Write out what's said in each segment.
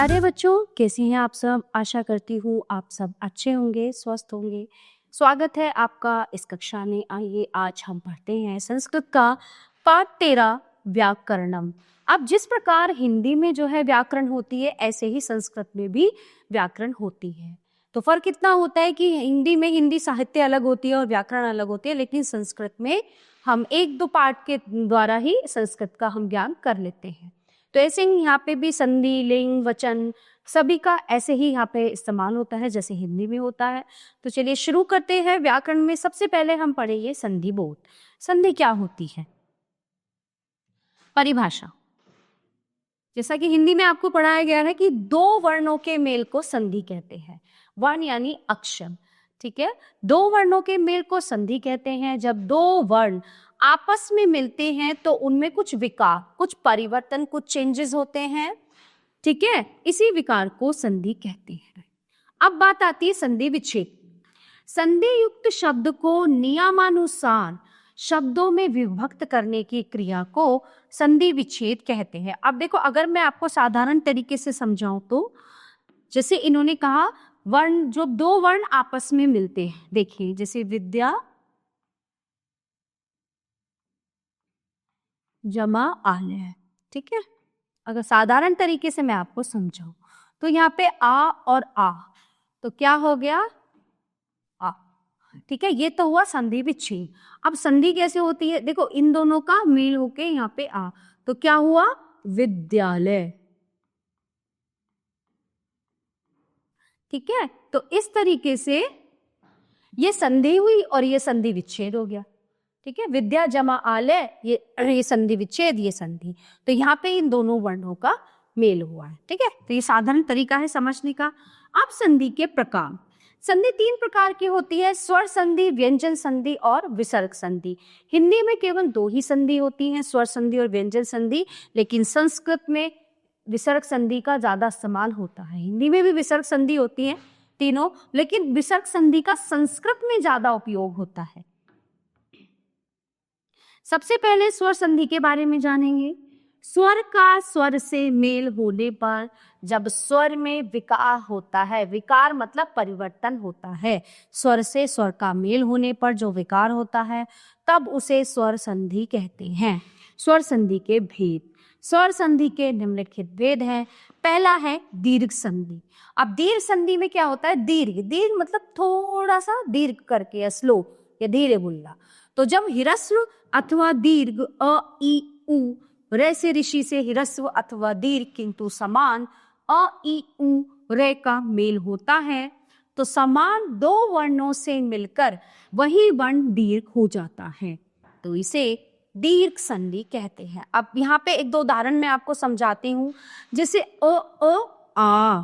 प्यारे बच्चों, कैसे हैं आप सब। आशा करती हूँ आप सब अच्छे होंगे, स्वस्थ होंगे। स्वागत है आपका इस कक्षा में। आइए आज हम पढ़ते हैं संस्कृत का पाठ 13 व्याकरणम। अब जिस प्रकार हिंदी में जो है व्याकरण होती है, ऐसे ही संस्कृत में भी व्याकरण होती है। तो फर्क इतना होता है कि हिंदी में हिंदी साहित्य अलग होती है और व्याकरण अलग होती है, लेकिन संस्कृत में हम एक दो पाठ के द्वारा ही संस्कृत का हम ज्ञान कर लेते हैं। तो ऐसे ही यहाँ पे भी संधि, लिंग, वचन सभी का ऐसे ही यहाँ पे इस्तेमाल होता है जैसे हिंदी में होता है। तो चलिए शुरू करते हैं। व्याकरण में सबसे पहले हम पढ़ेंगे संधि बोध। संधि क्या होती है? परिभाषा। जैसा कि हिंदी में आपको पढ़ाया गया है कि दो वर्णों के मेल को संधि कहते हैं। वर्ण यानी अक्षर, ठीक है। दो वर्णों के मेल को संधि कहते हैं। जब दो वर्ण आपस में मिलते हैं तो उनमें कुछ विकार, कुछ परिवर्तन, कुछ चेंजेस होते हैं, ठीक है। इसी विकार को संधि कहते हैं। अब बात आती है संधि विच्छेद। संधि युक्त शब्द को नियमानुसार शब्दों में विभक्त करने की क्रिया को संधि विच्छेद कहते हैं। अब देखो, अगर मैं आपको साधारण तरीके से समझाऊं तो जैसे इन्होंने कहा वर्ण, जो दो वर्ण आपस में मिलते हैं, देखिए जैसे विद्या जमा आलय, ठीक है। अगर साधारण तरीके से मैं आपको समझाऊं तो यहाँ पे आ और आ, तो क्या हो गया? आ, ठीक है। ये तो हुआ संधि विच्छेद। अब संधि कैसे होती है? देखो, इन दोनों का मेल होके यहाँ पे आ, तो क्या हुआ? विद्यालय, ठीक है। तो इस तरीके से ये संधि हुई और ये संधि विच्छेद हो गया, ठीक है। विद्या जमा आलय, ये संधि विच्छेद, ये संधि। तो यहाँ पे इन दोनों वर्णों का मेल हुआ है, ठीक है। तो ये साधारण तरीका है समझने का। अब संधि के प्रकार। संधि तीन प्रकार की होती है: स्वर संधि, व्यंजन संधि और विसर्ग संधि। हिंदी में केवल दो ही संधि होती हैं, स्वर संधि और व्यंजन संधि, लेकिन संस्कृत में विसर्ग संधि का ज्यादा इस्तेमाल होता है। हिंदी में भी विसर्ग संधि होती है तीनों, लेकिन विसर्ग संधि का संस्कृत में ज्यादा उपयोग होता है। सबसे पहले स्वर संधि के बारे में जानेंगे। स्वर का स्वर से मेल होने पर जब स्वर में विकार होता है, विकार मतलब परिवर्तन होता है, स्वर से स्वर का मेल होने पर जो विकार होता है तब उसे स्वर संधि कहते हैं। स्वर संधि के भेद। स्वर संधि के निम्नलिखित भेद हैं। पहला है दीर्घ संधि। अब दीर्घ संधि में क्या होता है? दीर्घ, दीर्घ मतलब थोड़ा सा दीर्घ करके या स्लो या धीरे बोलना। तो जब हिरस्व अथवा दीर्घ अ ई उ, रे से ऋषि से हिरस्व अथवा दीर्घ किंतु समान अ ई उ रे का मेल होता है तो समान दो वर्णों से मिलकर वही वर्ण दीर्घ हो जाता है, तो इसे दीर्घ संधि कहते हैं। अब यहाँ पे एक दो उदाहरण मैं आपको समझाती हूँ। जैसे अ आ,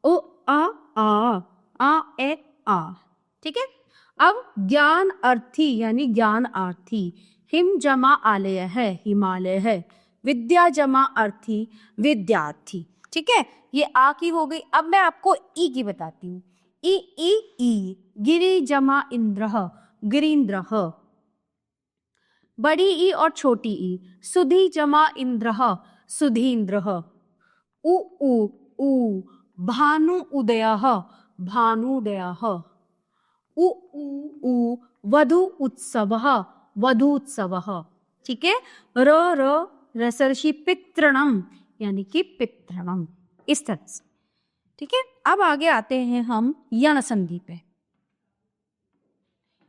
ओ आ ए आ, ठीक है। अब ज्ञान अर्थी यानी ज्ञान आर्थी, हिम जमा आलय है, हिमालय है। विद्या जमा अर्थी, विद्यार्थी, ठीक है। ये आ की हो गई। अब मैं आपको ई की बताती हूँ। ई गिरि जमा इंद्रह, गिरीन्द्रह। बड़ी ई और छोटी ई, सुधी जमा इंद्रह, सुधीन्द्रह। उ भानु उदयः, भानुदयः। उ वधु उत्सवः, वधूत्सवः, ठीक है। रसर्षि पितृणम यानी कि पितृणम, इस तरह से, ठीक है। अब आगे आते हैं हम यण संधि पे।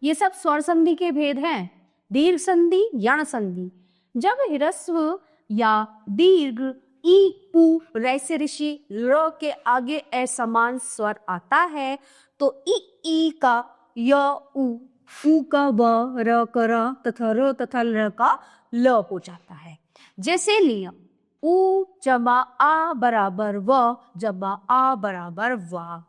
ये सब स्वर संधि के भेद हैं। दीर्घ संधि, यण संधि। जब ह्रस्व या दीर्घ ई उ रै से ऋषि र के आगे असमान स्वर आता है तो ई का य उ का व, र का र तथा र तथा ल का ल हो जाता है। जैसे नियम उ जमा आ बराबर व जमा आ बराबर वा,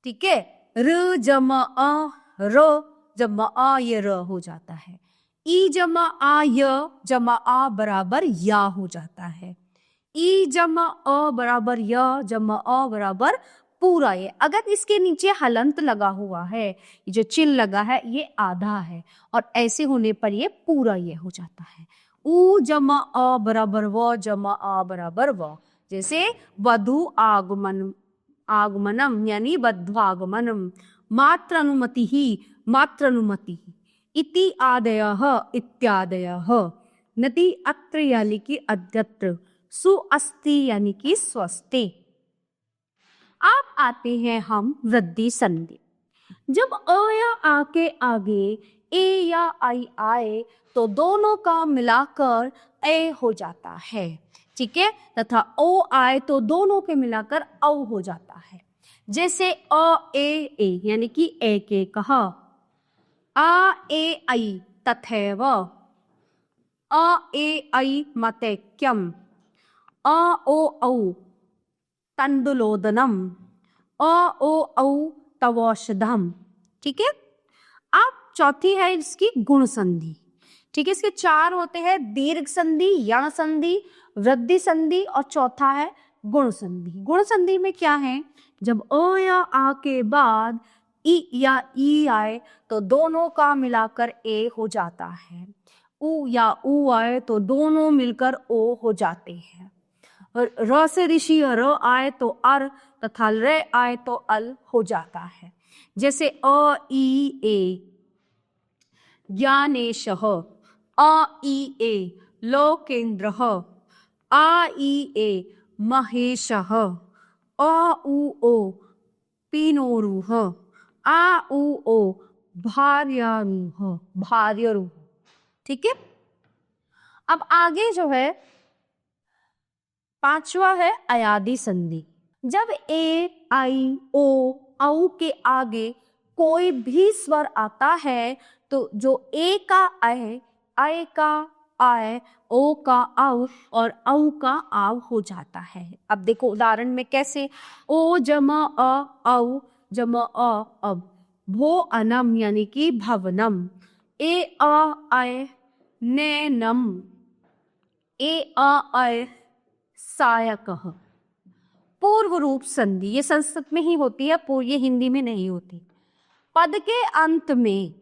ठीक है। र जमा आ र जमा आ ये र हो जाता है। ई जमा आ य जमा आ बराबर या हो जाता है। ई जमा अ बराबर य जमा अ बराबर पूरा ये। अगर इसके नीचे हलंत लगा हुआ है, ये जो चिल लगा है, ये आधा है और ऐसे होने पर ये पूरा ये हो जाता है। उ जमा अ बराबर व जमा आ बराबर व, जैसे वधु आगमन, आगमनम यानी वध्वागमनम, मात्रानुमति ही, मात्रानुमति, इति आदयः इत्यादयः, नति अत्र यानी कि अद्यत्र, सु अस्ति यानी कि स्वस्ति। अब आते हैं हम वृद्धि संधि। जब अ या आ के आगे ए या आई आए तो दोनों का मिलाकर ए हो जाता है, ठीक है, तथा ओ आए तो दोनों के मिलाकर औ हो जाता है। जैसे अ ए यानी कि ए के कहा, आ ए आई तथैव, अ ए आई मतैक्यम, अ ओ औ तंडुलोदनम, अ ओ औ तवौषधम, ठीक है। अब चौथी है इसकी गुण संधि, ठीक है। इसके चार होते हैं, दीर्घ संधि, यण संधि, वृद्धि संधि और चौथा है गुण संधि। गुण संधि में क्या है, जब अ या आ के बाद ई या ई आए तो दोनों का मिलाकर ए हो जाता है, उ या उ आए तो दोनों मिलकर ओ हो जाते हैं, और र से ऋषि र आए तो अर तथा रे आए तो अल हो जाता है। जैसे अ ई ए ज्ञानेशः, अ ई ए लोकेन्द्रः, आ ई ए महेशः, अ उ ओ पीनोरुह, आ उ ओ भार्यारुह, भार्यरुह, ठीक है। अब आगे जो है पांचवा है अयादि संधि। जब ए आई ओ औ के आगे कोई भी स्वर आता है तो जो ए का अय, आय का आय, ओ का औ और औ का आव हो जाता है। अब देखो उदाहरण में कैसे, ओ जमा अ औ जमा अ अब, भो अनम यानी कि भवनम, ए अ आय नैनम, ए अ आय सायकः। पूर्व रूप संधि ये संस्कृत में ही होती है, ये हिंदी में नहीं होती। पद के अंत में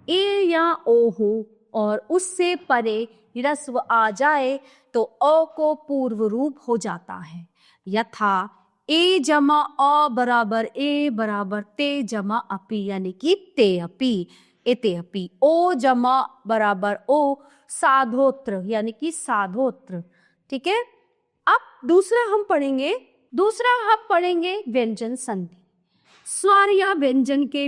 ए या ओ हो और उससे परे ह्रस्व आ जाए तो अ को पूर्व रूप हो जाता है। यथा ए जमा अ बराबर ए बराबर ते जमा अपि यानी कि ते अपि, एते अपि। ओ जमा बराबर ओ साधोत्र यानी कि साधोत्र, ठीक है। अब दूसरा हम पढ़ेंगे व्यंजन संधि। स्वर या व्यंजन के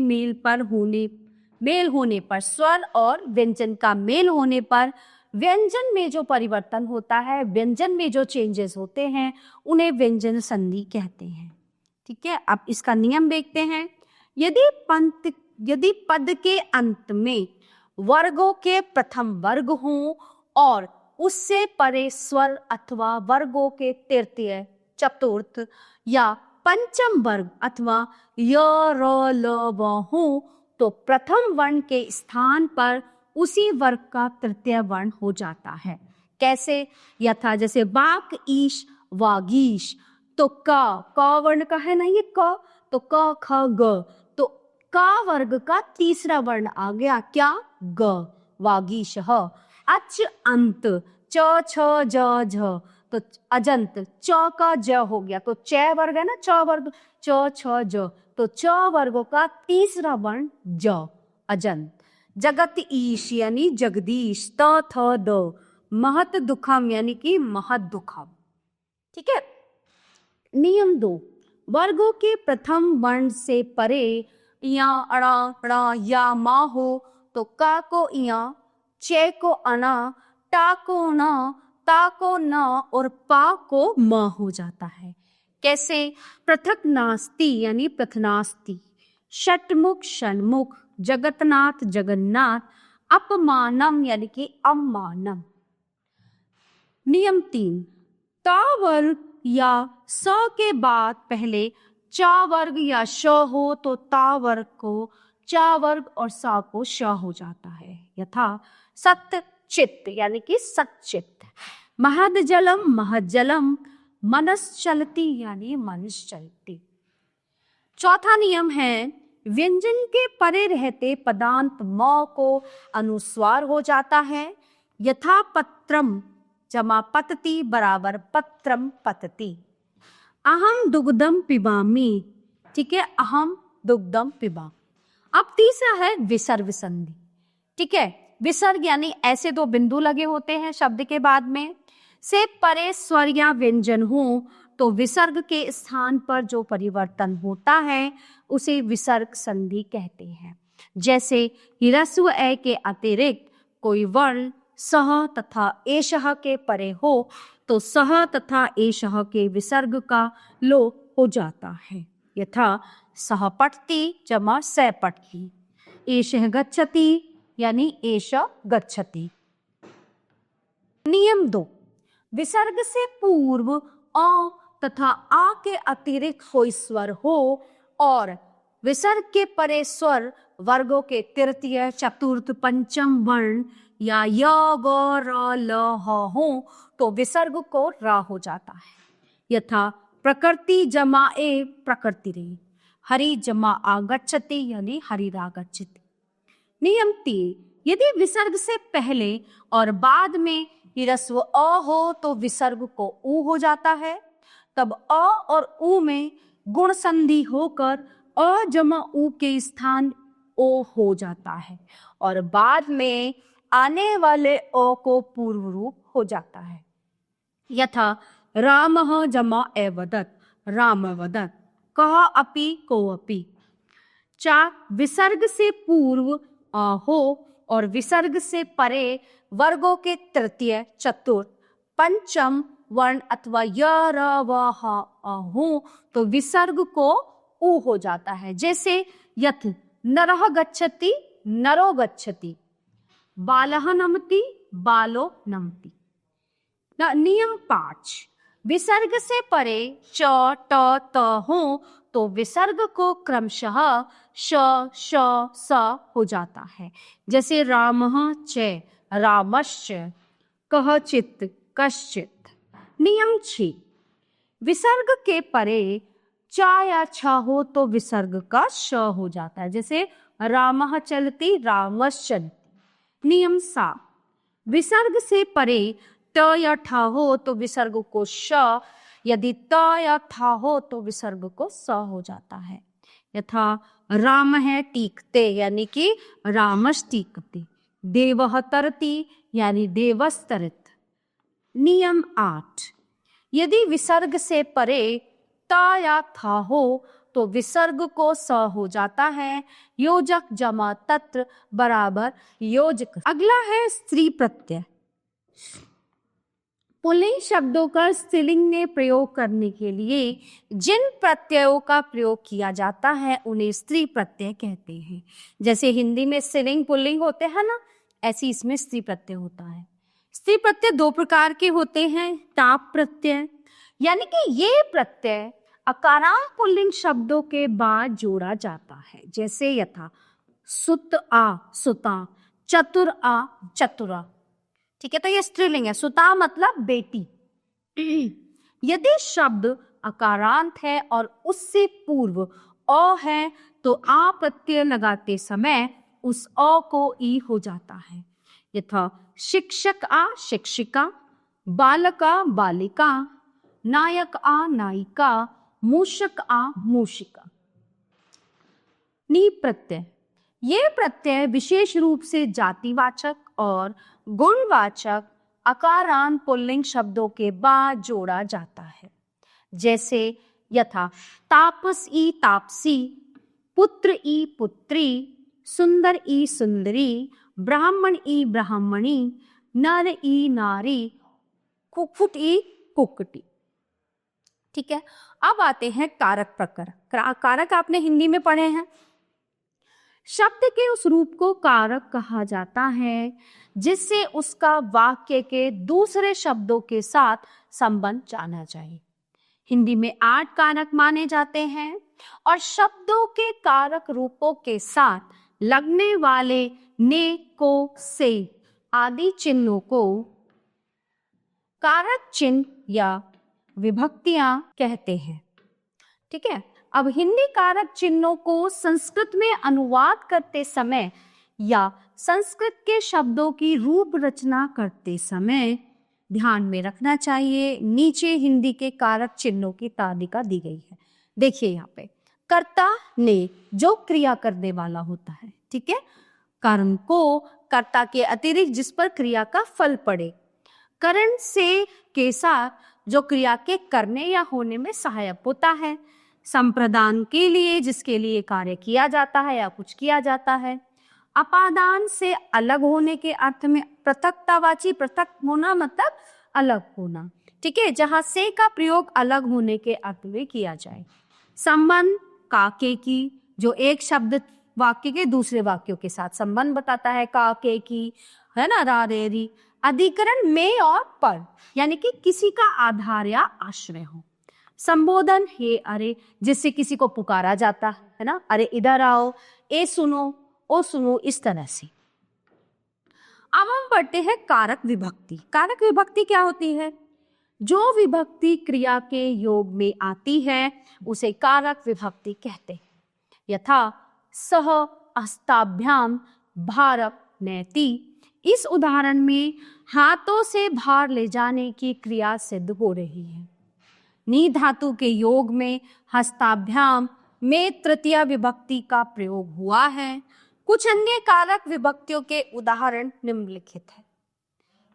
मेल होने पर स्वर और व्यंजन का मेल होने पर व्यंजन में जो परिवर्तन होता है, व्यंजन में जो चेंजेस होते हैं उन्हें व्यंजन संधि कहते हैं, ठीक है। अब इसका नियम देखते हैं। यदि पद के अंत में वर्गों के प्रथम वर्ग हों और उससे परे स्वर अथवा वर्गों के तृतीय, चतुर्थ या पंचम वर्ग अथवा य र ल व हों तो प्रथम वर्ण के स्थान पर उसी वर्ग का तृतीय वर्ण हो जाता है। कैसे, यथा जैसे वाक ईश वागीश, तो क वर्ण का है ना ये क, तो क ख ग, तो क वर्ग का तीसरा वर्ण आ गया क्या, ग, वागीश। अच अंत, च छ ज झ, तो अजंत, च का ज हो गया, तो च वर्ग है ना, च वर्ग, च छ ज, तो च वर्गों का तीसरा वर्ण ज, अजंत। जगत ईश यानी जगदीश, त थ द, महत दुखम यानी कि महत दुखम, ठीक है। नियम 2, वर्गों के प्रथम वर्ण से परे या अड़ा ड़ा या मा हो तो का को इया, चे को अना, टा को न, ता को न और पा को म हो जाता है। कैसे, पृथक नास्ति यानी प्रथनास्ति, षटमुख षण्मुख, जगतनाथ जगन्नाथ, अपमानम यानी कि अम्मानम। नियम 3, ता वर्ग या स के बाद पहले चा वर्ग या श हो तो ता वर्ग को चा वर्ग और सा को श हो जाता है। यथा सत्य चित्त यानी कि सच्चित्त, महद जलम महद जलम, मनस चलती यानी मनुष्य चलती। चौथा नियम है, व्यंजन के परे रहते पदांत म को अनुस्वार हो जाता है। यथा पत्रम, जमा पतति बराबर पत्रम पतति। अहम दुग्धम पिबामी, ठीक है, अहम दुग्धम पिबा। अब तीसरा है विसर्ग संधि, ठीक है। विसर्ग यानी ऐसे दो बिंदु लगे होते हैं शब्द के बाद में, से परे स्वर या व्यंजन हो तो विसर्ग के स्थान पर जो परिवर्तन होता है उसे विसर्ग संधि कहते हैं। जैसे ह्रस्व ए के अतिरिक्त कोई वर्ण सह तथा एषः के परे हो तो सह तथा एषः के विसर्ग का लोप हो जाता है। यथा सह पठति जमा स पठति, एषः गच्छति यानी एष गच्छति। नियम 2, विसर्ग से पूर्व अ तथा आ के अतिरिक्त कोई स्वर हो और विसर्ग के परे स्वर वर्गों के तृतीय चतुर्थ पंचम वर्ण या य ग र ल ह हो तो विसर्ग को र हो जाता है। यथा प्रकृति जमा ए प्रकृति रे, हरि जमा आगच्छति यानी हरिरागच्छति। नियम 3, यदि विसर्ग से पहले और बाद में ह्रस्व अ हो तो विसर्ग को उ हो जाता है। तब अ और उ में गुण संधि होकर अ जमा उ के स्थान ओ हो जाता है और बाद में आने वाले ओ को पूर्व रूप हो जाता है। यथा रामः जमा एवदत् राम वदत्, कः अपि को अपि। 4, विसर्ग से पूर्व अ हो और विसर्ग से परे वर्गों के तृतीय चतुर्थ पंचम वर्ण अथवा य र व ह अ हो तो विसर्ग को उ हो जाता है। जैसे यथ नरः गच्छति नरो गच्छति, बालः नमति बालो नमति। नियम 5, विसर्ग से परे च ट त हो तो विसर्ग को क्रमशः श श स हो जाता है। जैसे रामः च रामश्च, कःचित् कश्चित्। नियम 6, विसर्ग के परे च या छ हो तो विसर्ग का श हो जाता है। जैसे रामः चलति रामश्चलति। नियम 7, विसर्ग से परे त या ठ हो तो विसर्ग को श, यदि त या थ हो तो विसर्ग को स हो जाता है। यथा राम है टीकते यानी कि रामश टीकते, देवः तरति यानी देवस्तरित। नियम 8, यदि विसर्ग से परे त या थ हो तो विसर्ग को स हो जाता है। योजक जमा तत्र बराबर योजक। अगला है स्त्री प्रत्यय। पुल्लिंग शब्दों का स्त्रीलिंग में प्रयोग करने के लिए जिन प्रत्ययों का प्रयोग किया जाता है उन्हें स्त्री प्रत्यय कहते हैं। जैसे हिंदी में स्त्रीलिंग पुल्लिंग होते हैं ना, ऐसी इसमें स्त्री प्रत्यय होता है। स्त्री प्रत्यय 2 प्रकार के होते हैं। ताप प्रत्यय यानी कि ये प्रत्यय अकारांत पुल्लिंग शब्दों के बाद जोड़ा जाता है। जैसे यथा सुत आ सुता, चतुर आ चतुरा, ठीक है, तो ये स्त्रीलिंग है। सुता मतलब बेटी। यदि शब्द अकारांत है और उससे पूर्व अ है तो आ प्रत्यय लगाते समय उस अ को ई हो जाता है। यथा शिक्षक आ शिक्षिका, बालका बालिका, नायक आ नायिका, मूषक आ मूषिका। नी प्रत्यय, ये प्रत्यय विशेष रूप से जातिवाचक और गुणवाचक अकारांत पुल्लिंग शब्दों के बाद जोड़ा जाता है। जैसे यथा तापस ई तापसी, पुत्र ई पुत्री, सुंदर ई सुंदरी, ब्राह्मण ई ब्राह्मणी, नर ई नारी, कुक्कुट ई कुक्कुटी। ठीक है, अब आते हैं कारक प्रकार। कारक आपने हिंदी में पढ़े हैं। शब्द के उस रूप को कारक कहा जाता है जिससे उसका वाक्य के दूसरे शब्दों के साथ संबंध जाना जाए। हिंदी में 8 कारक माने जाते हैं और शब्दों के कारक रूपों के साथ लगने वाले ने, को, से आदि चिन्हों को कारक चिन्ह या विभक्तियां कहते हैं। ठीक है, अब हिंदी कारक चिन्हों को संस्कृत में अनुवाद करते समय या संस्कृत के शब्दों की रूप रचना करते समय ध्यान में रखना चाहिए। नीचे हिंदी के कारक चिन्हों की तालिका दी गई है। देखिए यहाँ पे कर्ता ने जो क्रिया करने वाला होता है, ठीक है, कारण को कर्ता के अतिरिक्त जिस पर क्रिया का फल पड़े, करण से के साथ जो क्रिया के करने या होने में सहायक होता है, संप्रदान के लिए जिसके लिए कार्य किया जाता है या कुछ किया जाता है, अपादान से अलग होने के अर्थ में पृथकतावाची, पृथक होना मतलब अलग होना, ठीक है, जहां से का प्रयोग अलग होने के अर्थ में किया जाए। संबंध का के की, जो एक शब्द वाक्य के दूसरे वाक्यों के साथ संबंध बताता है, का के की, है ना, रा रे री। अधिकरण में और पर, यानी कि किसी का आधार या आश्रय हो। संबोधन हे अरे, जिससे किसी को पुकारा जाता है ना, अरे इधर आओ, ए सुनो, ओ सुनो, इस तरह से। अब हम पढ़ते हैं कारक विभक्ति। कारक विभक्ति क्या होती है? जो विभक्ति क्रिया के योग में आती है उसे कारक विभक्ति कहते हैं। यथा सह अस्ताभ्याम भारक नैति। इस उदाहरण में हाथों से भार ले जाने की क्रिया सिद्ध हो रही है। नी धातु के योग में हस्ताभ्याम में तृतीया विभक्ति का प्रयोग हुआ है। कुछ अन्य कारक विभक्तियों के उदाहरण निम्नलिखित है।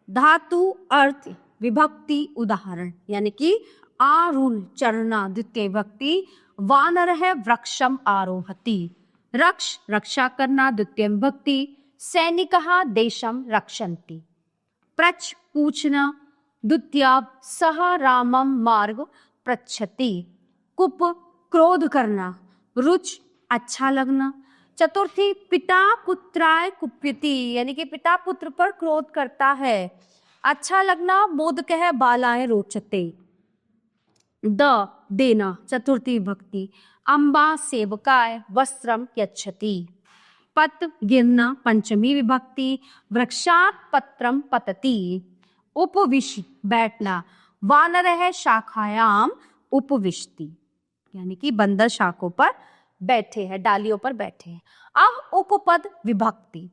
धातु अर्थ विभक्ति उदाहरण, यानी कि आरूढ़ चरना द्वितीय विभक्ति, वानर है वृक्षम आरोहति, रक्ष रक्षा करना द्वितीय विभक्ति, सैनिकः देशम रक्षन्ति, प्रच पूछना द्वितीय, सह रामम मार्ग पृच्छति, कुप क्रोध करना, रुच अच्छा लगना, चतुर्थी पिता पुत्राय कुप्यति, यानी कि पिता पुत्र पर क्रोध करता है, अच्छा लगना, मोदकः बालाय रोचते, द देना चतुर्थी विभक्ति, अम्बा सेवकाय वस्त्रम यच्छति, पत गिरना पंचमी विभक्ति, वृक्षात् पत्रम पतति, उपविश बैठना, वानरः शाखायाम उपविशति, यानी कि बंदर शाखों पर बैठे हैं, डालियों पर बैठे हैं। अब उपपद विभक्ति,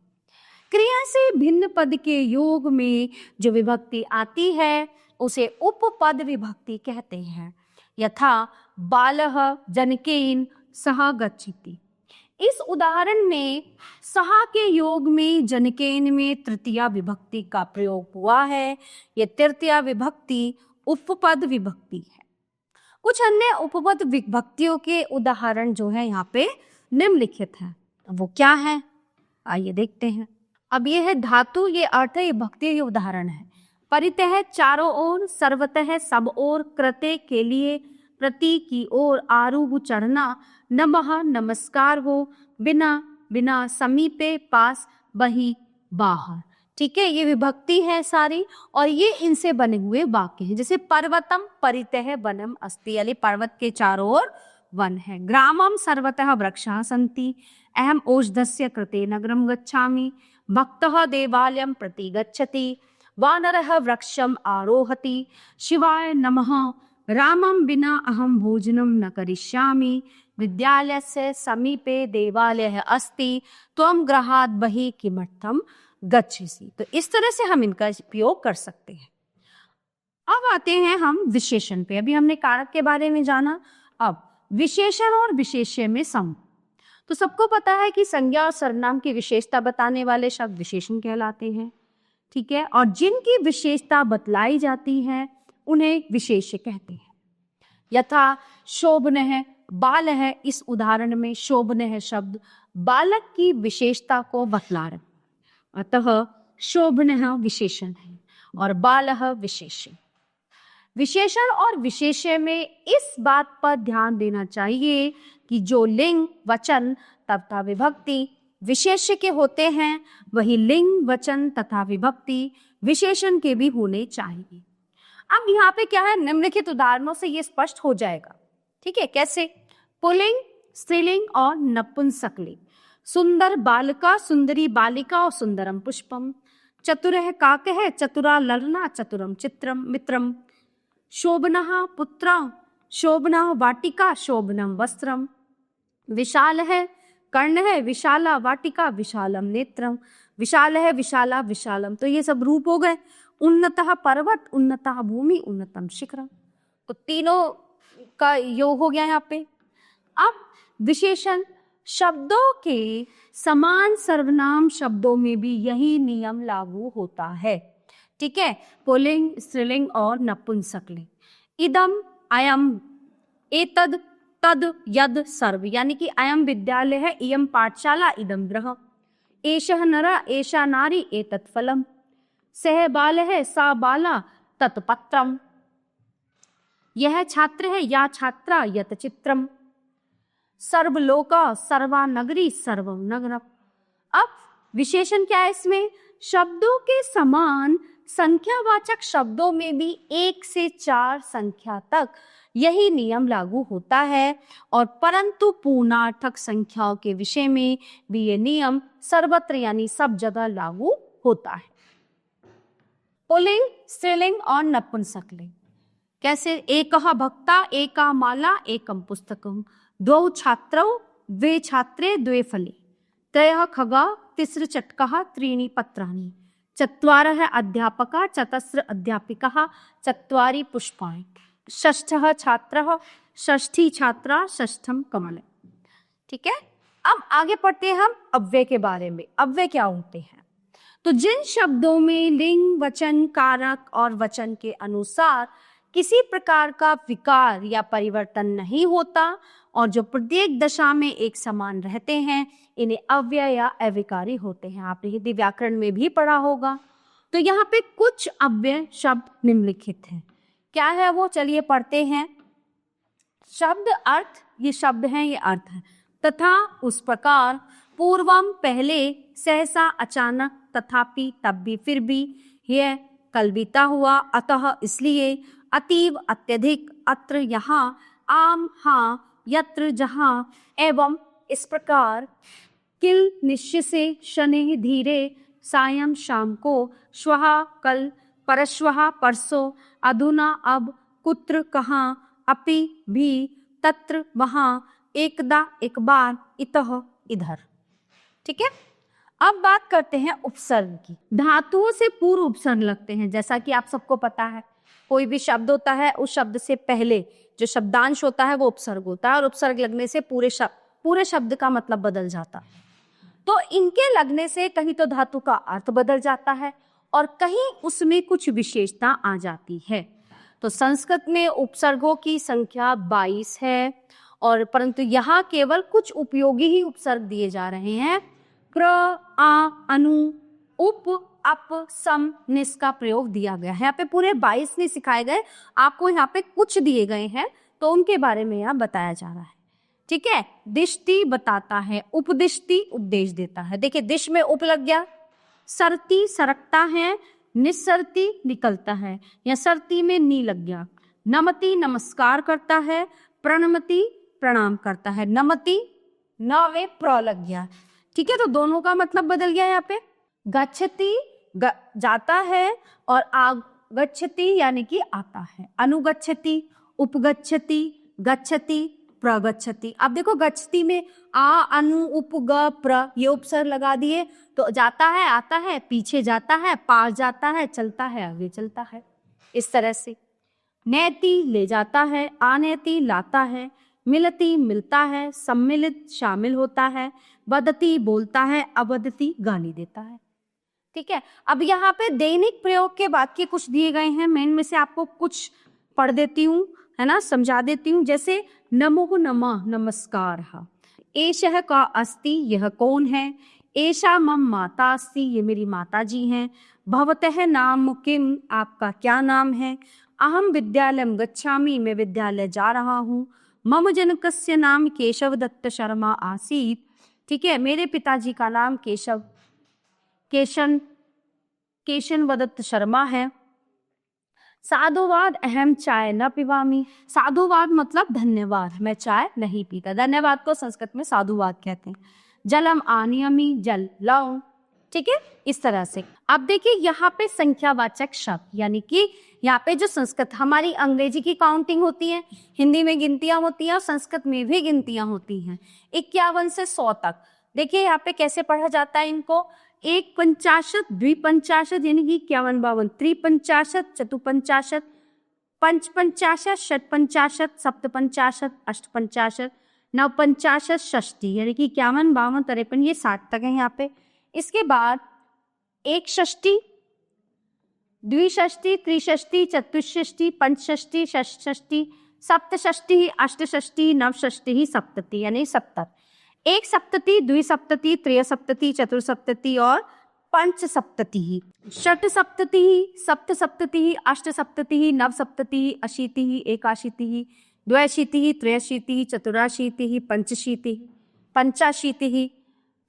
क्रिया से भिन्न पद के योग में जो विभक्ति आती है उसे उपपद विभक्ति कहते हैं। यथा बालः जनकेन सह गच्छति। इस उदाहरण में सहा के योग में जनकेन में तृतीया विभक्ति का प्रयोग हुआ है। यह तृतीया विभक्ति उपपद विभक्ति है। कुछ अन्य उपपद विभक्तियों के उदाहरण जो है यहाँ पे निम्नलिखित है, वो क्या है आइए देखते हैं। अब ये है धातु, ये अर्थ, ये भक्ति, ये उदाहरण है। परितः चारों ओर, सर्वतः सब ओर, कृते के लिए, प्रति की ओर, आरूढ़ चढ़ना, नमः नमस्कार हो, बिना बिना, समीपे पास, बही बाहर। ठीक है, ये विभक्ति है सारी और ये इनसे बने हुए वाक्य हैं। जैसे पर्वतम परितः वनम अस्ति, यानी पर्वत के चारों ओर वन है। ग्रामम सर्वतः वृक्षाः सन्ति, अहम ओषधस्य कृते नगरम गच्छामि, भक्तः देवालयं प्रति गच्छति, वानरः वृक्षम आरोहति, शिवाय नमः, रामं विना अहम भोजनं न करिष्यामि, विद्यालयस्य समीपे देवालयः अस्ति, त्वं गृहात् बहिः किमर्थं गच्छसि। तो इस तरह से हम इनका उपयोग कर सकते हैं। अब आते हैं हम विशेषण पे। अभी हमने कारक के बारे में जाना, अब विशेषण और विशेष्य में सम। तो सबको पता है कि संज्ञा और सर्वनाम की विशेषता बताने वाले शब्द विशेषण कहलाते हैं, ठीक है, और जिनकी विशेषता बतलाई जाती है उन्हें विशेष्य कहते हैं। यथा शोभनः बालः, इस उदाहरण में शोभनः शब्द बालक की विशेषता को बतला रहा है, अतः शोभनः विशेषण है और बालः विशेष्य। विशेषण और विशेष्य में इस बात पर ध्यान देना चाहिए कि जो लिंग वचन तथा विभक्ति विशेष्य के होते हैं वही लिंग वचन तथा विभक्ति विशेषण के भी होने चाहिए। अब यहाँ पे क्या है, निम्नलिखित उदाहरणों से ये स्पष्ट हो जाएगा, ठीक है। कैसे? पुल्लिंग, स्त्रीलिंग और नपुंसकलिंग। सुंदर बालिका, सुंदरी बालिका और सुंदरम पुष्पम। चतुरः काकः, चतुरा ललना, चतुरम चित्रम मित्रम। शोभनः पुत्रः, शोभनः वाटिका, शोभनम वस्त्रम। विशालः कर्णः, विशाला वाटिका, विशालम नेत्रम। विशालः विशाला विशालम। तो ये सब रूप हो गए उन्नतः पर्वत, उन्नतः भूमि, उन्नतम शिखरम। तो तीनों का योग हो गया यहाँ पे। अब विशेषण शब्दों के समान सर्वनाम शब्दों में भी यही नियम लागू होता है। ठीक है, पुल्लिंग, स्त्रीलिंग और नपुंसकलिंग। इदम, अयम, एतद, तद, यद, सर्व, यानी कि अयम विद्यालय है, इयम पाठशाला, इदम गृह, एषः नरः, एषा नारी, एतत् फलम, सः बालः, सा बाला, तत् पत्रम, यह छात्र है, या छात्रा, यत चित्रम, सर्वलोका, सर्वा नगरी, सर्वम नगरम। अब विशेषण क्या है इसमें? शब्दों के समान संख्यावाचक शब्दों में भी 1 से 4 संख्या तक यही नियम लागू होता है, और परंतु पूर्णार्थक संख्याओं के विषय में भी ये नियम सर्वत्र यानी सब जगह लागू होता है। पुल्लिंग, स्त्रीलिंग और नपुंसकलिंग कैसे? एकः भक्ता, एका माला, एकम पुस्तकम, द्वौ छात्रौ, द्वे छात्रे, द्वे फले, त्रयः खगा, तिस्र चटकः, त्रीणि पत्राणि, चत्वारः अध्यापका, चतस्र अध्यापिकाः, चत्वारि पुष्पाणि, षष्ठः छात्रः, षष्ठी छात्रा, षष्ठम कमल। ठीक है, अब आगे पढ़ते हैं हम अव्यय के बारे में। अव्यय क्या होते हैं? तो जिन शब्दों में लिंग, वचन, कारक और वचन के अनुसार किसी प्रकार का विकार या परिवर्तन नहीं होता और जो प्रत्येक दशा में एक समान रहते हैं, इन्हें अव्यय या अविकारी होते हैं। आपने हिंदी व्याकरण में भी पढ़ा होगा। तो यहाँ पे कुछ अव्यय शब्द निम्नलिखित हैं। क्या है वो? चलिए पढ़ते हैं। शब्द अर्थ, ये शब्द हैं, ये अर्थ है। तथा, उस प्रकार, पूर्वम, पहले, सहसा, अचानक, तथापि, तब भी, फिर भी, यह, कल बीता हुआ, अतः, इसलिए, अतीव, अत्यधिक, अत्र, यहाँ, आम, हाँ, यत्र, जहाँ, एवं, इस प्रकार, किल, निश्चय से, शनि, धीरे, सायं, शाम को, श्वः, कल, परश्वः, परसों, अधुना, अब, कुत्र, कहाँ, अपि, भी, तत्र, वहाँ, एकदा, एक बार, इतः, इधर। ठीक है, अब बात करते हैं उपसर्ग की। धातुओं से पूर्व उपसर्ग लगते हैं। जैसा कि आप सबको पता है, कोई भी शब्द होता है, उस शब्द से पहले जो शब्दांश होता है वो उपसर्ग होता है, और उपसर्ग लगने से पूरे शब्द का मतलब बदल जाता है। तो इनके लगने से कहीं तो धातु का अर्थ बदल जाता है और कहीं उसमें कुछ विशेषता आ जाती है। तो संस्कृत में उपसर्गों की संख्या 22 है, और परंतु यहाँ केवल कुछ उपयोगी ही उपसर्ग दिए जा रहे हैं। क्र, आ, अनु, उप, अप, सम, निस का प्रयोग दिया गया है। यहाँ पे पूरे 22 नहीं सिखाए गए, आपको यहाँ पे कुछ दिए गए हैं, तो उनके बारे में यहाँ बताया जा रहा है। ठीक है, दिष्टि बताता है, उपदिष्टि उपदेश देता है। देखिए, दिश में उप लग गया, सरती सरकता है, निस्सरती निकलता है, या सरती में नी लग गया। नमति नमस्कार करता है, प्रणमति प्रणाम करता है, नमति न वे प्र लग गया। ठीक है, तो दोनों का मतलब बदल गया। यहाँ पे गच्छति जाता है और आगच्छति यानी कि आता है, अनुगच्छति, उपगच्छति, गच्छति, प्रगच्छति। अब देखो, गच्छति में आ, अनु, उप, ग, प्र, ये उपसर्ग लगा दिए, तो जाता है, आता है, पीछे जाता है, पास जाता है, चलता है, आगे चलता है, इस तरह से। नैति ले जाता है, आनैति लाता है, मिलती मिलता है, सम्मिलित शामिल होता है, वदति बोलता है, अवदति गाली देता है। ठीक है, अब यहाँ पे दैनिक प्रयोग के वाक्य कुछ दिए गए हैं, मैं इनमें से आपको कुछ पढ़ देती हूँ, है ना, समझा देती हूँ। जैसे नमो नमः, नमस्कार, एषः का अस्ति, यह कौन है, एषा मम माता अस्ति, ये मेरी माता जी हैं, भवतः नाम किम, आपका क्या नाम है, अहम विद्यालयम गच्छामि, मैं विद्यालय जा रहा हूँ, मम जनकस्य नाम केशव दत्त शर्मा आसीत। ठीक है, मेरे पिताजी का नाम केशन वदत्त शर्मा है। साधुवाद, अहम चाय न पिबामी, साधुवाद मतलब धन्यवाद, मैं चाय नहीं पीता, धन्यवाद को संस्कृत में साधुवाद कहते हैं। जलम आनियमी, जल लाऊं। ठीक है, इस तरह से। अब देखिए, यहाँ पे संख्यावाचक शब्द, यानी कि यहाँ पे जो संस्कृत, हमारी अंग्रेजी की काउंटिंग होती है, हिंदी में गिनतियां होती हैं और संस्कृत में भी गिनतियां होती हैं 51 से 100 तक। देखिए यहाँ पे कैसे पढ़ा जाता है इनको, एक पंचाशत, द्विपंचाशत यानी कि 51 52, त्रिपंचाशत, चतुपंचाशत, पंचपंचाशत, षटपंचाशत, सप्तपंचाशत, अष्टपंचाशत, नवपंचाशत, षष्ठी यानी कि 51 52 53, ये 60 तक है यहाँ पे। इसके बाद एक षष्ठी, द्विषष्ठी, त्रिषष्ठी, चतुष्षष्ठी, पंचषष्ठी, षष्ठी, सप्तषष्ठी, अष्टषष्ठी, नवषष्ठी, सप्तति यानी 70। एक सप्तति, द्विसप्तति, त्रयसप्तति, चतुर्सप्तति और पंच सप्तति, षट सप्तति, सप्त सप्तति, अष्ट सप्तति, नव सप्तति, अशीति, एकाशीति, द्वैशीति, त्रयशीति, चतुराशीति, पंचशीति, पंचाशीति,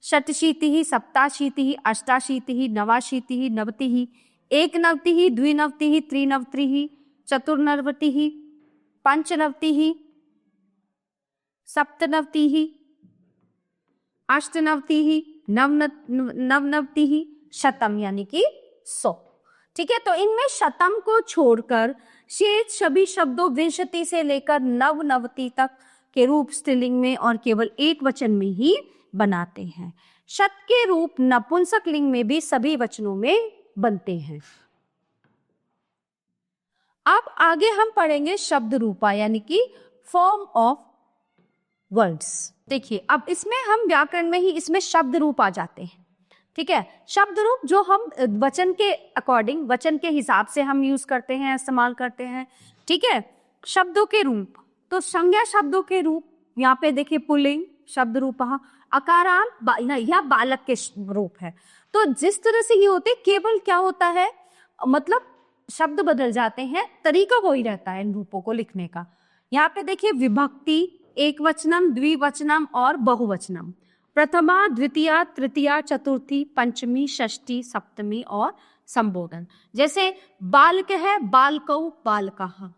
षटशीति, सप्ताशीति, अष्टाशीति, नवाशीति, नवति, एकनवति, द्विनवति, त्रिनवति, चतुर्नवति, पंचनवति, सप्तनवति, अष्टनवति, नवनवति, शतम यानी कि 100। ठीक है, तो इनमें शतम को छोड़कर शेष सभी शब्दों विंशति से लेकर नवनवति तक के रूप स्त्रीलिंग में और केवल एक वचन में ही बनाते हैं। शत के रूप नपुंसक लिंग में भी सभी वचनों में बनते हैं। अब आगे हम पढ़ेंगे शब्द रूपा यानी कि फॉर्म ऑफ वर्ड्स। देखिए, अब इसमें हम व्याकरण में ही इसमें शब्द रूप आ जाते हैं। ठीक है, शब्द रूप जो हम वचन के अकॉर्डिंग, वचन के हिसाब से हम यूज करते हैं, इस्तेमाल करते हैं। ठीक है, शब्दों के रूप, तो संज्ञा शब्दों के रूप यहाँ पे देखिए पुल्लिंग शब्द रूप, अकारांत या बालक के रूप है। तो जिस तरह से ये होते, केवल क्या होता है, मतलब शब्द बदल जाते हैं, तरीका वही रहता है इन रूपों को लिखने का। यहाँ पे देखिए विभक्ति, एक वचनम, द्विवचनम और बहुवचनम, प्रथमा, द्वितीया, तृतीया, चतुर्थी, पंचमी, षष्ठी, सप्तमी और संबोधन। जैसे बालक है, बालकौ, बालकः,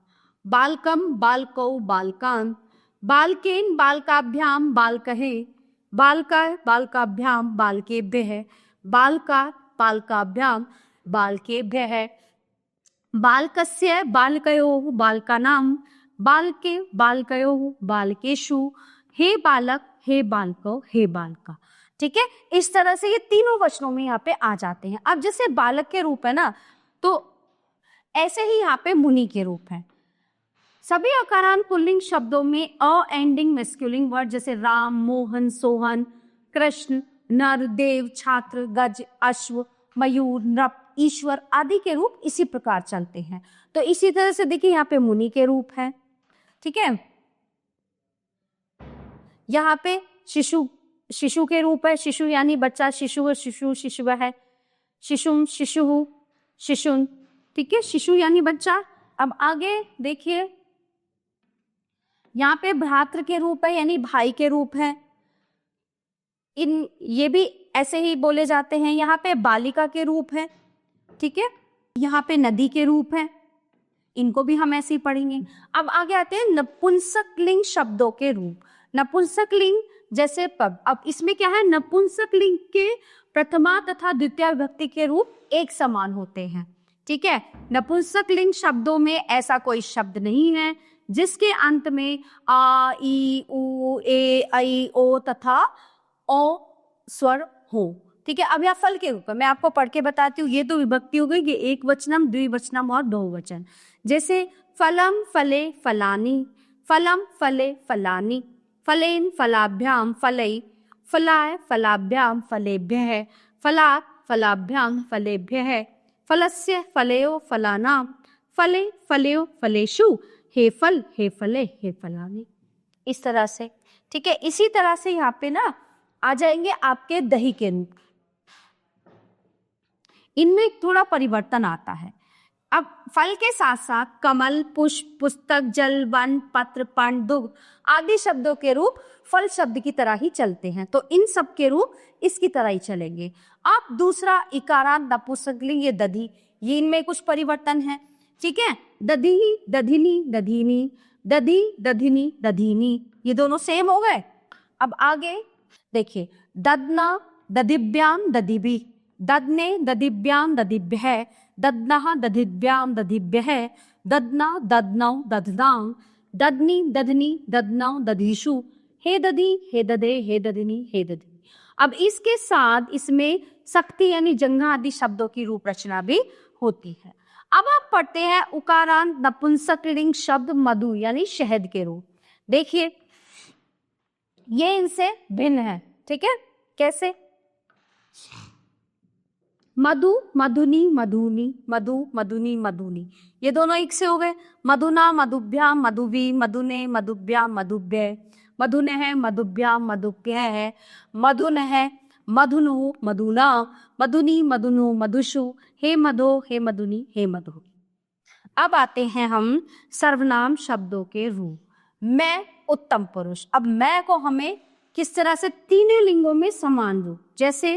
बालकम, बालकौ, बालकान्, बालकेन, बालकाभ्याम, बालकहे, बालका, बालकाभ्याम, बालकेभ्यः, बालका, बालकाभ्याम, बालकेभ्यः, बालकस्य, बालकयोः, बालकानां, बालके, बालकयोः, बालकेषु, हे बालक, हे बालको, हे बालका। ठीक है, इस तरह से ये तीनों वचनों में यहाँ पे आ जाते हैं। अब जैसे बालक के रूप है ना, तो ऐसे ही यहाँ पे मुनि के रूप है। सभी अकारांत पुल्लिंग शब्दों में अ एंडिंग मैस्कुलिन वर्ड जैसे राम, मोहन, सोहन, कृष्ण, नर, देव, छात्र, गज, अश्व, मयूर, नृप, ईश्वर आदि के रूप इसी प्रकार चलते हैं। तो इसी तरह से देखिए यहाँ पे मुनि के रूप है। ठीक है, यहाँ पे शिशु, शिशु के रूप है, शिशु यानी बच्चा, शिशु, शिशु, शिशु है, शिशुम, शिशु, शिशुन। ठीक है, शिशु यानी बच्चा। अब आगे देखिए, यहाँ पे भ्रातृ के रूप है यानी भाई के रूप है, ये भी ऐसे ही बोले जाते हैं। यहाँ पे बालिका के रूप है। ठीक है, यहाँ पे नदी के रूप है, इनको भी हम ऐसे ही पढ़ेंगे। अब आगे आते हैं नपुंसक लिंग शब्दों के रूप। नपुंसक लिंग जैसे पद, अब इसमें क्या है, नपुंसक लिंग के प्रथमा तथा द्वितीय विभक्ति के रूप एक समान होते हैं। ठीक है, नपुंसक लिंग शब्दों में ऐसा कोई शब्द नहीं है जिसके अंत में आ, ई, उ, ए, ऐ, ओ तथा ओ स्वर हो। ठीक है, अब यहाँ फल के रूप में मैं आपको पढ़ के बताती हूँ। ये तो विभक्ति हो गई, ये एक वचनम, द्विवचनम और बहुवचन। जैसे फलम, फले, फलानी, फलम, फले, फलानी, फलेन, फलाभ्याम, फलै, फलाय, फलाभ्याम, फलेभ्यः, फलात्, फलाभ्याम, फलेभ्यः, फलस्य, फलयो, फलानां, फले, फलयो, फलेषु, हे फल, हे फले, हे फलानी। इस तरह से। ठीक है, इसी तरह से यहाँ पे ना आ जाएंगे आपके दही के रूप। इनमें थोड़ा परिवर्तन आता है। अब फल के साथ साथ कमल, पुष्प, पुस्तक, जल, वन, पत्र, पर्ण, दुग्ध आदि शब्दों के रूप फल शब्द की तरह ही चलते हैं। तो इन सब के रूप इसकी तरह ही चलेंगे। अब दूसरा इकारांत नपुंसकलिंग, ये दधी, ये इनमें कुछ परिवर्तन है। ठीक है, दधी, दधिनी, दधीनी, दधी, दधिनी, दधीनी, ये दोनों सेम हो गए। अब आगे देखिए, ददना, दधिभ्याम, दधिभि, ददने, दधिभ्याम, दधिभ्यः, ददनः, दधिभ्याम, दधिभ्यः, ददना, ददनौ, ददनां, ददनी, ददनी, ददनौ, दधीषु, हे दधी, हे दधे, हे दधिनी, हे दधिनी। अब इसके साथ इसमें शक्ति यानी जंघा आदि शब्दों की रूप रचना भी होती है। अब आप पढ़ते हैं उकारांत नपुंसकलिंग शब्द मधु यानी शहद के रूप। देखिए ये इनसे भिन्न है, ठीक है। कैसे? मधु, मधुनी, मधुनी, मधु, मधुनी, मधुनी, ये दोनों एक से हो गए। मधुना, मधुभ्याम, मधुवी, मधुने, मधुभ्याम, मधुभ्य, मधुने है, मधुभ्याम, मधुभ्य है, मधुन है, मधुनु, मधुना, मधुनी, मधुनु, मधुषु, हे मधो, हे मधुनी, हे मधु। अब आते हैं हम सर्वनाम शब्दों के रूप। मैं उत्तम पुरुष। अब मैं को हमें किस तरह से तीनों लिंगों में समान रूप, जैसे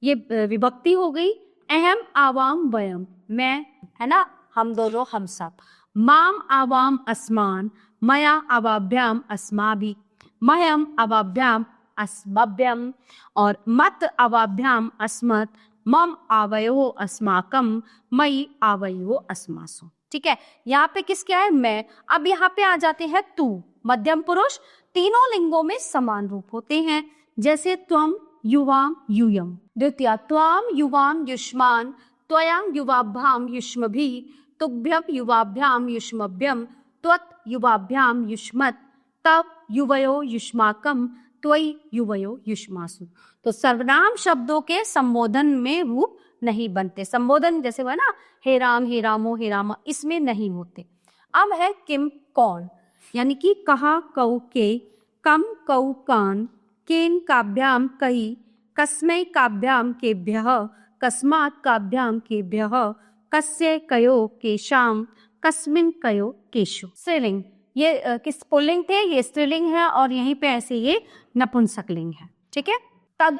ये विभक्ति हो गई, अहम आवाम वयम, मैं है ना, हम दोनों, हम सब। माम आवाम अस्मान, मया अवाभ्याम अस्माभि, मह्यम अवाभ्याम अस्मभ्यम, और मत अवाभ्याम अस्मत्, मम आवयो अस्माकम, मयि आवयो अस्मासु। ठीक है, यहाँ पे किस क्या है? मैं। अब यहाँ पे आ जाते हैं तू, मध्यम पुरुष, तीनों लिंगों में समान रूप होते हैं, जैसे त्वम, युवाम, यूयम। द्वितीय, त्वाम युवाम युष्मान, त्वयां युवाभ्याम युष्मभि, तुभ्यम युवाभ्याम युष्मभ्यम, त्वत् युवाभ्याम युष्मत्, तव युवयो युष्माकम, त्वयि युवयो युष्मासु। तो सर्वनाम शब्दों के संबोधन में रूप नहीं बनते। संबोधन जैसे हुआ ना, हे राम, हे रामो, हे रामा, इसमें नहीं होते। अब है किम, कौन, यानी कि कहा, कौ, के, कम, कौ, कान, केन काभ्याम कई, कस्मै काभ्याम केभ्यः, कस्मात् काभ्याम केभ्यः, कस्य कयो केशाम, कस्मिन् कयो केशु। स्त्रीलिंग, ये किस पुल्लिंग थे, ये स्त्रीलिंग है, और यहीं पे ऐसे ये नपुंसकलिंग है। ठीक है। तद,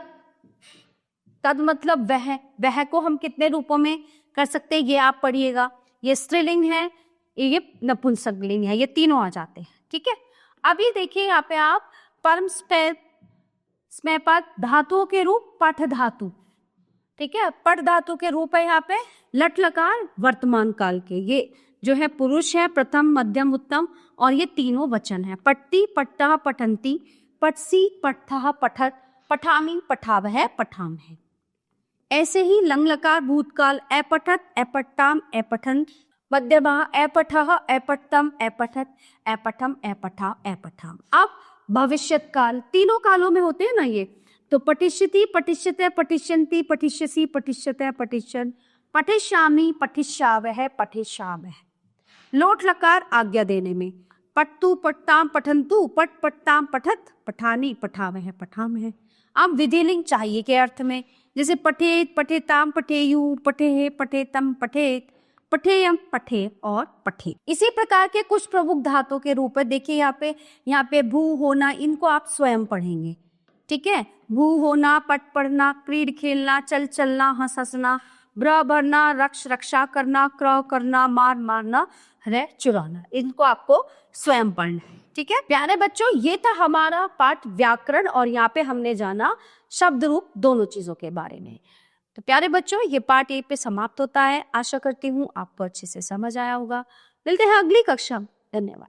तद मतलब वह, वह को हम कितने रूपों में कर सकते हैं, ये आप पढ़िएगा। ये स्त्रीलिंग है, ये नपुंसकलिंग है, ये तीनों आ जाते हैं। ठीक है। अभी देखिए यहाँ पे आप परम स्मैपद धातुओं के रूप, पठ धातु। ठीक है, पठ धातु के रूप है यहाँ पे लट लकार वर्तमान काल के। ये जो है पुरुष है, प्रथम, मध्यम, उत्तम, और ये तीनों वचन है। पट्टी, पट्टा, पठंती, पटसी, पट्ठा, पठत, पठामी, पठावह, पठाम है। ऐसे ही लंग लकार भूतकाल, अपठत, अपट्टाम, अपठन, मध्यमा अपठः, अपट्टम, अपठत, अपठम, अपठा, अपठाम। अब भविष्यत काल, तीनों कालों में होते हैं ना ये, तो पठिष्यति, पठिष्यते, पठिष्यन्ति, पठिष्यसि, पठिष्यते, पठिष्यन्, पठिष्यामि, पठिष्यावः, पठिष्यामः। लोट लकार आज्ञा देने में, पट्टु, पट्टाम, पठन्तु, पट, पट्टाम, पठत, पठानी, पठावः, पठामः। अब विधिलिंग चाहिए के अर्थ में, जैसे पठेत, पठेताम, पठेयु, पठेहे, पठेतम, पठेत, पठेयम, पठे और पठे। इसी प्रकार के कुछ प्रमुख धातुओं के रूप है। देखिए यहाँ पे भू होना, इनको आप स्वयं पढ़ेंगे। ठीक है, भू होना, पट पढ़ना, क्रीड खेलना, चल चलना, हंस हंसना, ब्र भरना, रक्ष रक्षा करना, क्रय करना, मार मारना, रह चुराना, इनको आपको स्वयं पढ़ना है। ठीक है प्यारे बच्चों, ये था हमारा पाठ व्याकरण, और यहाँ पे हमने जाना शब्द रूप दोनों चीजों के बारे में। तो प्यारे बच्चों, ये पाठ यहीं पे समाप्त होता है। आशा करती हूँ आपको अच्छे से समझ आया होगा। मिलते हैं अगली कक्षा में। धन्यवाद।